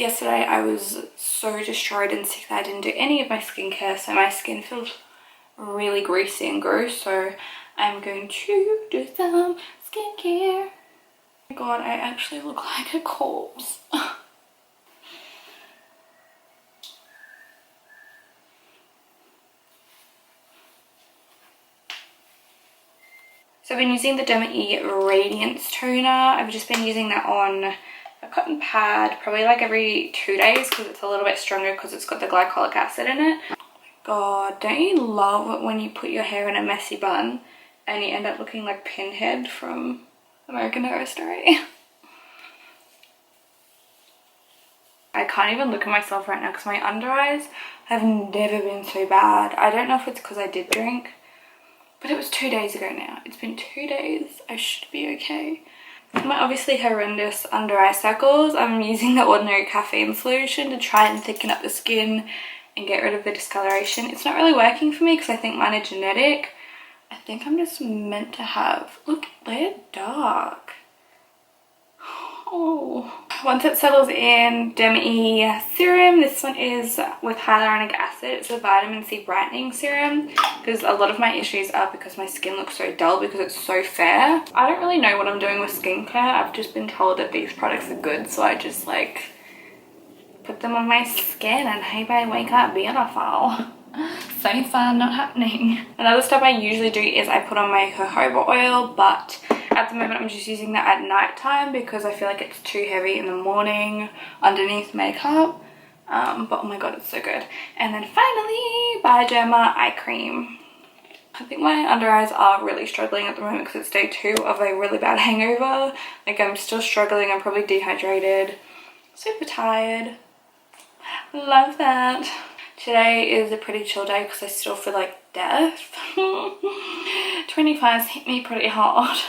Yesterday I was so destroyed and sick that I didn't do any of my skincare, so my skin feels really greasy and gross, so I'm going to do some skincare. Oh my god, I actually look like a corpse. So I've been using the Derma Eye Radiance toner. I've just been using that on a cotton pad probably like every 2 days because it's a little bit stronger because it's got the glycolic acid in it. Oh my god, don't you love it when you put your hair in a messy bun and you end up looking like Pinhead from American Horror Story? I can't even look at myself right now because my under eyes have never been so bad. I don't know if it's because I did drink, but it was 2 days ago now. It's been 2 days. I should be okay. My obviously horrendous under eye circles, I'm using the ordinary caffeine solution to try and thicken up the skin and get rid of the discoloration. It's not really working for me because I think mine are genetic. I think I'm just meant to have... Look, they're dark. Oh. Once it settles in, Derma Eye Serum. This one is with hyaluronic acid. It's a vitamin C brightening serum because a lot of my issues are because my skin looks so dull because it's so fair. I don't really know what I'm doing with skincare. I've just been told that these products are good, so I just like put them on my skin and hey babe, wake up beautiful. So far not happening. Another stuff I usually do is I put on my jojoba oil, but at the moment I'm just using that at night time because I feel like it's too heavy in the morning underneath makeup. But oh my god, it's so good. And then finally, Bioderma Eye Cream. I think my under eyes are really struggling at the moment because it's day 2 of a really bad hangover. Like I'm still struggling, I'm probably dehydrated, super tired. Love that. Today is a pretty chill day because I still feel like death. 25's hit me pretty hard.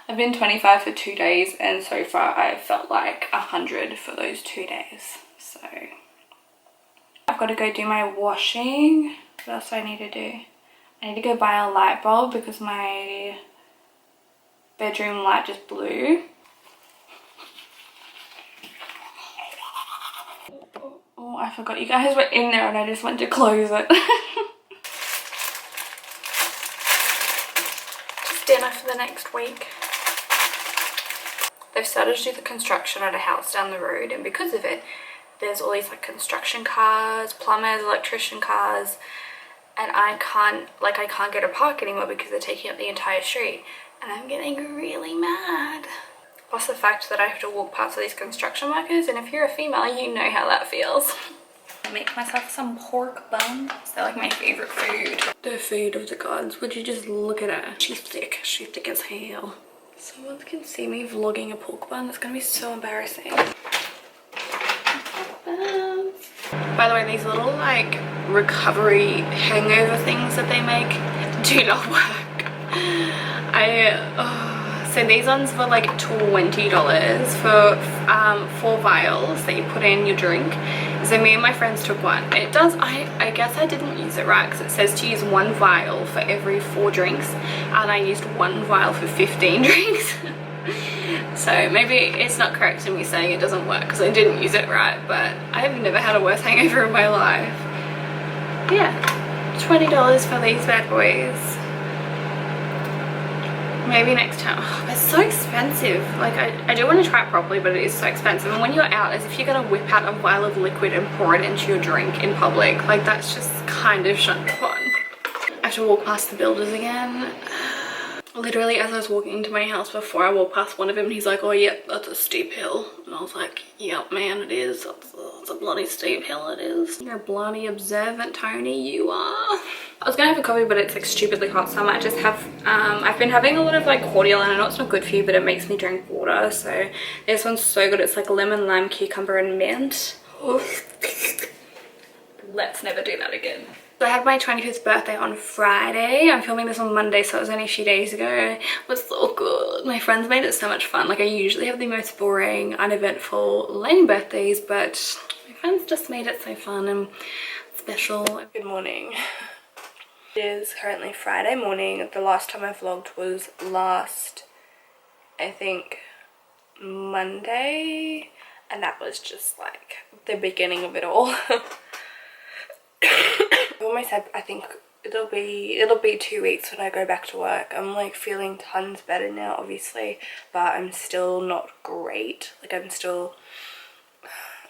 I've been 25 for 2 days and so far I've felt like 100 for those 2 days. So I've got to go do my washing. What else do I need to do? I need to go buy a light bulb because my bedroom light just blew. Oh, I forgot you guys were in there and I just went to close it. Just dinner for the next week. They've started to do the construction at a house down the road, and because of it, there's all these like construction cars, plumbers, electrician cars, and I can't get a park anymore because they're taking up the entire street, and I'm getting really mad. Plus the fact that I have to walk past all these construction workers, and if you're a female, you know how that feels. I make myself some pork buns. They're like my favorite food. The food of the gods. Would you just look at her? She's thick as hell. Someone can see me vlogging a pork bun. That's gonna be so embarrassing. By the way, these little like recovery hangover things that they make do not work. So these ones were like $20 for 4 vials that you put in your drink. So me and my friends took one. It does, I guess I didn't use it right because it says to use 1 vial for every 4 drinks, and I used 1 vial for 15 drinks. So maybe it's not correct in me saying it doesn't work because I didn't use it right, but I've never had a worse hangover in my life. Yeah, $20 for these bad boys. Maybe next time. Oh, it's so expensive. Like I do want to try it properly, but it is so expensive. And when you're out, as if you're gonna whip out a vial of liquid and pour it into your drink in public, like that's just kind of fun. I have to walk past the builders again. Literally, as I was walking into my house before, I walked past one of them and he's like, oh yep, that's a steep hill. And I was like, yep man, it is. It's a bloody steep hill, it is. You're bloody observant, Tony, you are. I was gonna have a coffee, but it's like stupidly hot, so I might just have, I've been having a lot of like cordial, and I know it's not good for you, but it makes me drink water. So this one's so good. It's like lemon, lime, cucumber, and mint. Let's never do that again. So I had my 25th birthday on Friday. I'm filming this on Monday, so it was only a few days ago. It was so good. My friends made it so much fun. Like I usually have the most boring, uneventful, lame birthdays, but my friends just made it so fun and special. Good morning. It is currently Friday morning. The last time I vlogged was last, I think, Monday. and that was just like the beginning of it all. Almost had, I think it'll be 2 weeks when I go back to work. I'm like feeling tons better now, obviously, but I'm still not great. Like I'm still,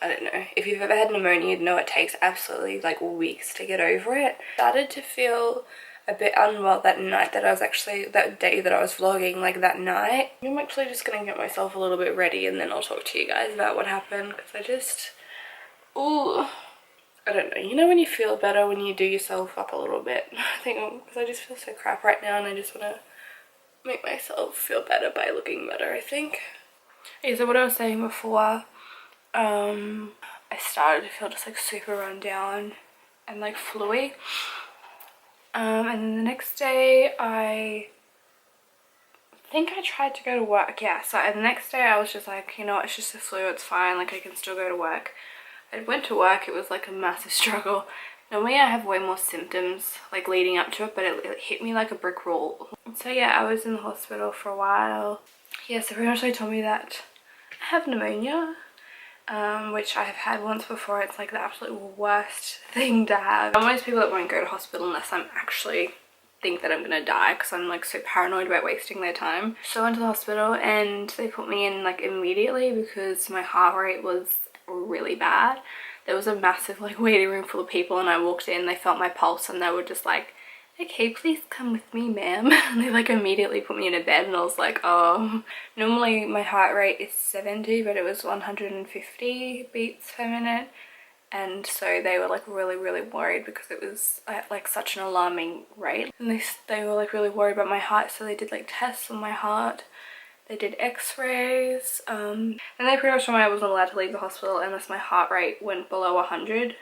I don't know, if you've ever had pneumonia, you'd know it takes absolutely like weeks to get over it. Started to feel a bit unwell that night that I was actually, that day that I was vlogging, like that night. I'm actually just gonna get myself a little bit ready and then I'll talk to you guys about what happened, because I just, ooh, I don't know, you know when you feel better when you do yourself up a little bit? I think because I just feel so crap right now and I just want to make myself feel better by looking better, I think. Okay, so what I was saying before, I started to feel just like super run down and like fluey. And then the next day I think I tried to go to work. Yeah, so the next day I was just like, you know what, it's just the flu, it's fine, like I can still go to work. I went to work, it was like a massive struggle. Normally I have way more symptoms like leading up to it, but it hit me like a brick wall. So yeah, I was in the hospital for a while. Yeah, so pretty much they told me that I have pneumonia, which I have had once before. It's like the absolute worst thing to have. I'm one of those people that won't go to hospital unless I'm actually think that I'm gonna die, because I'm like so paranoid about wasting their time. So I went to the hospital and they put me in like immediately because my heart rate was really bad. There was a massive like waiting room full of people and I walked in, they felt my pulse and they were just like, okay, please come with me, ma'am. And they like immediately put me in a bed and I was like, oh. Normally my heart rate is 70, but it was 150 beats per minute. And so they were like really worried because it was at like such an alarming rate. And they were like really worried about my heart, so they did like tests on my heart. They did x-rays. And they pretty much told me I wasn't allowed to leave the hospital unless my heart rate went below 100.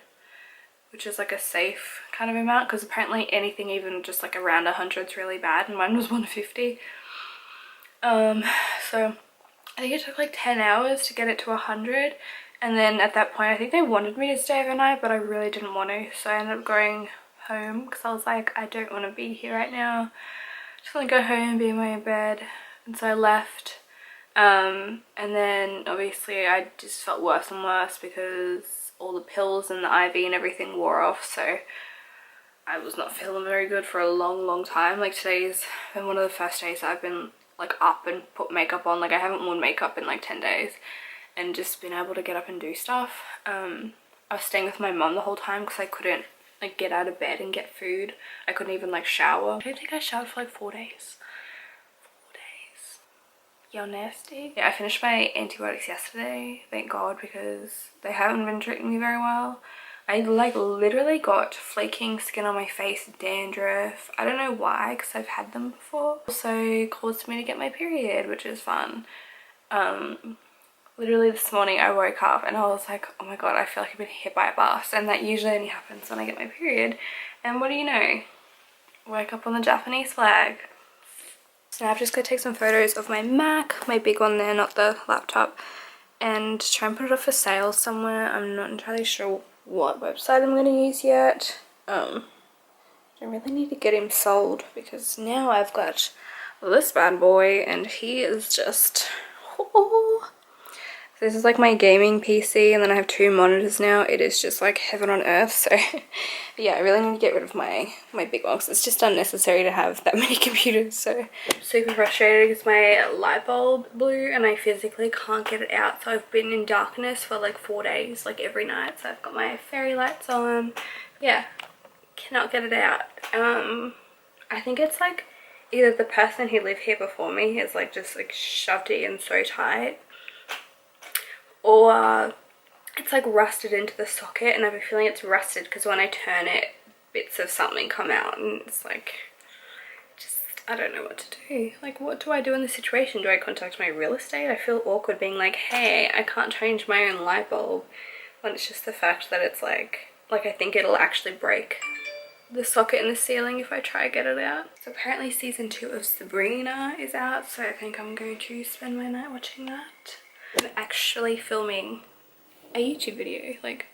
Which is like a safe kind of amount, because apparently anything even just like around 100 is really bad, and mine was 150. So I think it took like 10 hours to get it to 100, and then at that point I think they wanted me to stay overnight, but I really didn't want to, so I ended up going home because I was like, I don't want to be here right now. I just want to go home and be in my bed. And so I left, and then obviously I just felt worse and worse because all the pills and the IV and everything wore off, so I was not feeling very good for a long time. Like today's been one of the first days I've been like up and put makeup on. Like I haven't worn makeup in like 10 days and just been able to get up and do stuff. I was staying with my mum the whole time because I couldn't like get out of bed and get food. I couldn't even like shower. I don't think I showered for like 4 days. 4 days. Yo, nasty. Yeah, I finished my antibiotics yesterday, thank God, because they haven't been treating me very well. I like literally got flaking skin on my face, dandruff. I don't know why, because I've had them before. Also caused me to get my period, which is fun. Literally this morning I woke up and I was like, oh my God, I feel like I've been hit by a bus. And that usually only happens when I get my period. And what do you know? Wake up on the Japanese flag. So now I've just got to take some photos of my Mac, my big one there, not the laptop, and try and put it up for sale somewhere. I'm not entirely sure what website I'm going to use yet. I really need to get him sold because now I've got this bad boy and he is just... Oh. So this is like my gaming PC, and then I have 2 monitors now. It is just like heaven on earth. So yeah, I really need to get rid of my big one because it's just unnecessary to have that many computers. So I'm super frustrated because my light bulb blew and I physically can't get it out. So I've been in darkness for like 4 days, like every night. So I've got my fairy lights on. Yeah, cannot get it out. I think it's like either the person who lived here before me has like just like shoved it in so tight, or it's like rusted into the socket, and I have a feeling it's rusted because when I turn it, bits of something come out, and it's like, just, I don't know what to do. Like, what do I do in this situation? Do I contact my real estate? I feel awkward being like, hey, I can't change my own light bulb, when it's just the fact that it's like I think it'll actually break the socket in the ceiling if I try to get it out. So apparently season 2 of Sabrina is out, so I think I'm going to spend my night watching that. I'm actually filming a YouTube video. Like,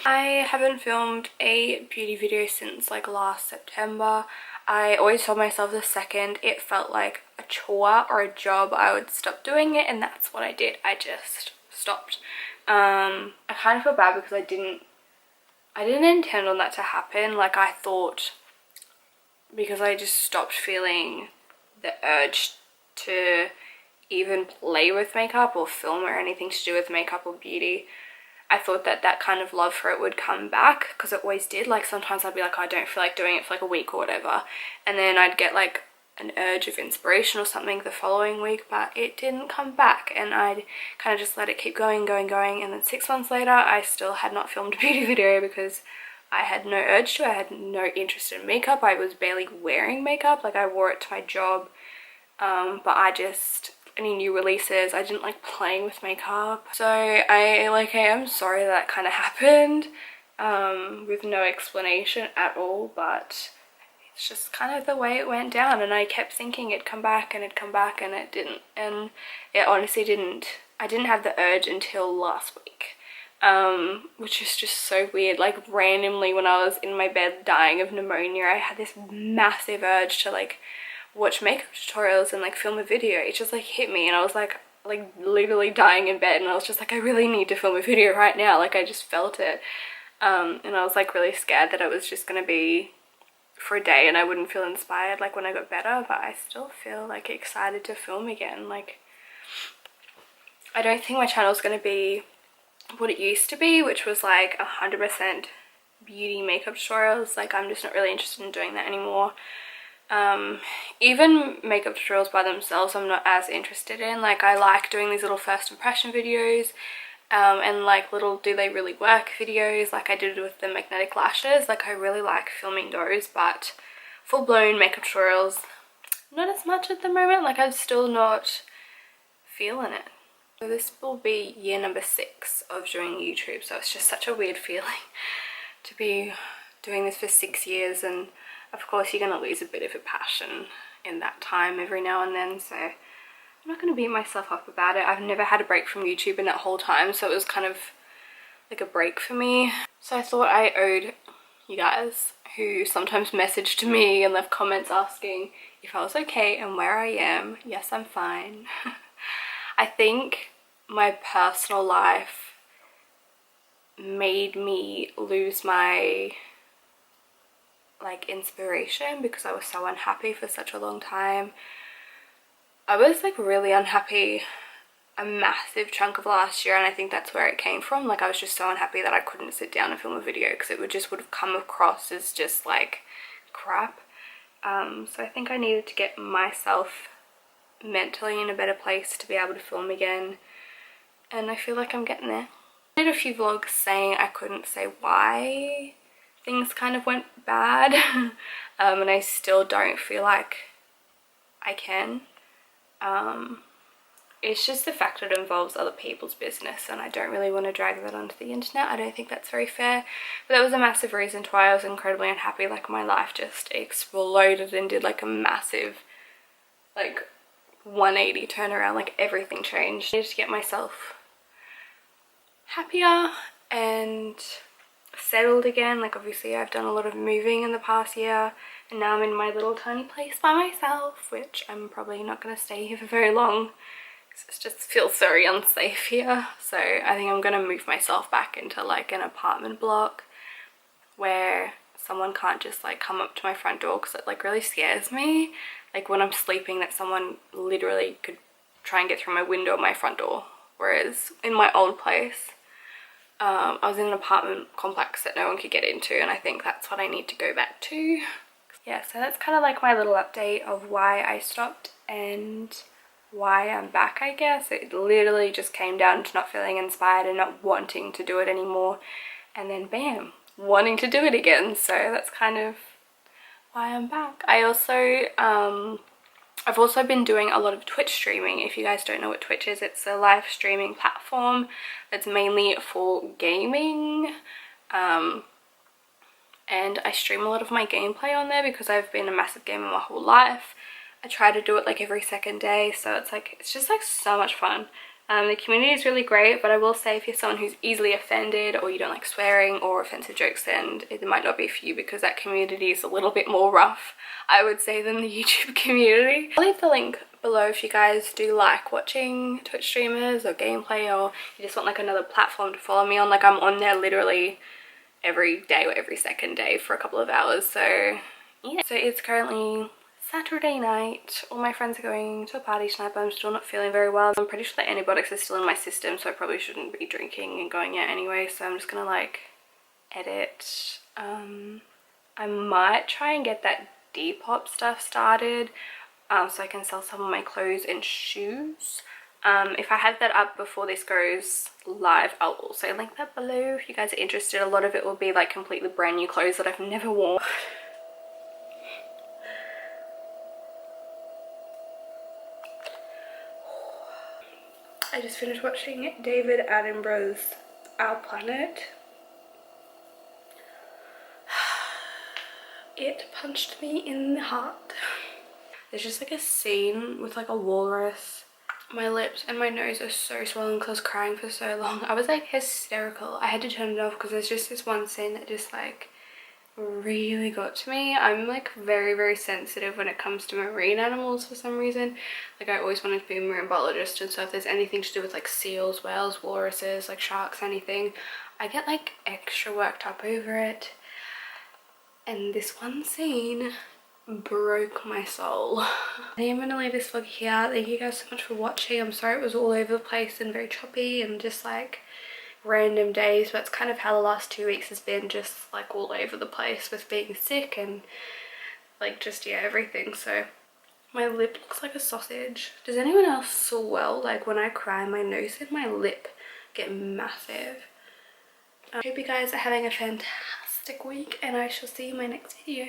I haven't filmed a beauty video since like last September. I always told myself the second it felt like a chore or a job, I would stop doing it, and that's what I did. I just stopped. I kind of feel bad because I didn't intend on that to happen. Like, I thought, because I just stopped feeling the urge to even play with makeup or film or anything to do with makeup or beauty, I thought that that kind of love for it would come back, because it always did. Like, sometimes I'd be like, I don't feel like doing it for like a week or whatever, and then I'd get like an urge of inspiration or something the following week, but it didn't come back, and I'd kind of just let it keep going, and then 6 months later I still had not filmed a beauty video because I had no urge to. I had no interest in makeup. I was barely wearing makeup. Like, I wore it to my job, but any new releases, I didn't like playing with makeup. So I am sorry that kind of happened, with no explanation at all, but it's just kind of the way it went down, and I kept thinking it'd come back and it'd come back, and it didn't, and it honestly didn't. I didn't have the urge until last week, which is just so weird. Like, randomly when I was in my bed dying of pneumonia, I had this massive urge to like watch makeup tutorials and like film a video. It just like hit me, and I was like literally dying in bed, and I was just like, I really need to film a video right now. Like, I just felt it, and I was like really scared that it was just gonna be for a day and I wouldn't feel inspired like when I got better, but I still feel like excited to film again. Like, I don't think my channel's gonna be what it used to be, which was like 100% beauty makeup tutorials. Like, I'm just not really interested in doing that anymore. Even makeup tutorials by themselves I'm not as interested in. Like, I like doing these little first impression videos, and like little do they really work videos, like I did with the magnetic lashes. Like, I really like filming those, but full-blown makeup tutorials, not as much at the moment. Like, I'm still not feeling it. So this will be year number 6 of doing YouTube, so it's just such a weird feeling to be doing this for 6 years, and of course you're gonna lose a bit of a passion in that time every now and then, so I'm not gonna beat myself up about it. I've never had a break from YouTube in that whole time, so it was kind of like a break for me. So I thought I owed you guys, who sometimes message to me and left comments asking if I was okay and where I am. Yes, I'm fine. I think my personal life made me lose my like inspiration, because I was so unhappy for such a long time. I was like really unhappy a massive chunk of last year, and I think that's where it came from. Like, I was just so unhappy that I couldn't sit down and film a video because it would have come across as just like crap. So I think I needed to get myself mentally in a better place to be able to film again, and I feel like I'm getting there. I did a few vlogs saying I couldn't say why things kind of went bad, and I still don't feel like I can. It's just the fact that it involves other people's business, and I don't really want to drag that onto the internet. I don't think that's very fair, but that was a massive reason to why I was incredibly unhappy. Like, my life just exploded and did like a massive like 180 turnaround. Like, everything changed. I needed to get myself happier and settled again. Like, obviously I've done a lot of moving in the past year, and now I'm in my little tiny place by myself, which I'm probably not going to stay here for very long because it just feels very unsafe here. So I think I'm going to move myself back into like an apartment block where someone can't just like come up to my front door, because it like really scares me. Like, when I'm sleeping, that someone literally could try and get through my window at my front door. Whereas in my old place, I was in an apartment complex that no one could get into, and I think that's what I need to go back to. Yeah, so that's kind of like my little update of why I stopped and why I'm back, I guess. It literally just came down to not feeling inspired and not wanting to do it anymore, and then bam, wanting to do it again. So that's kind of why I'm back. I also I've also been doing a lot of Twitch streaming. If you guys don't know what Twitch is, it's a live streaming platform that's mainly for gaming, and I stream a lot of my gameplay on there because I've been a massive gamer my whole life. I try to do it like every second day, so it's just like so much fun. The community is really great, but I will say if you're someone who's easily offended or you don't like swearing or offensive jokes, then it might not be for you, because that community is a little bit more rough, I would say, than the YouTube community. I'll leave the link below if you guys do like watching Twitch streamers or gameplay, or you just want like another platform to follow me on. Like, I'm on there literally every day or every second day for a couple of hours. So yeah, so it's currently Saturday night. All my friends are going to a party tonight, but I'm still not feeling very well. I'm pretty sure the antibiotics are still in my system, so I probably shouldn't be drinking and going out anyway, so I'm just gonna like edit. I might try and get that Depop stuff started, so I can sell some of my clothes and shoes. If I have that up before this goes live, I'll also link that below if you guys are interested. A lot of it will be like completely brand new clothes that I've never worn. I just finished watching David Attenborough's Our Planet. It punched me in the heart. There's just like a scene with like a walrus. My lips and my nose are so swollen because I was crying for so long. I was like hysterical. I had to turn it off because there's just this one scene that just like really got to me. I'm like very sensitive when it comes to marine animals for some reason. Like, I always wanted to be a marine biologist, and so if there's anything to do with like seals, whales, walruses, like sharks, anything, I get like extra worked up over it. And this one scene broke my soul. I think I'm gonna leave this vlog here. Thank you guys so much for watching. I'm sorry it was all over the place and very choppy and just like random days, but it's kind of how the last 2 weeks has been, just like all over the place with being sick and like just, yeah, everything. So my lip looks like a sausage. Does anyone else swell? Like, when I cry, my nose and my lip get massive. I hope you guys are having a fantastic week, and I shall see you in my next video.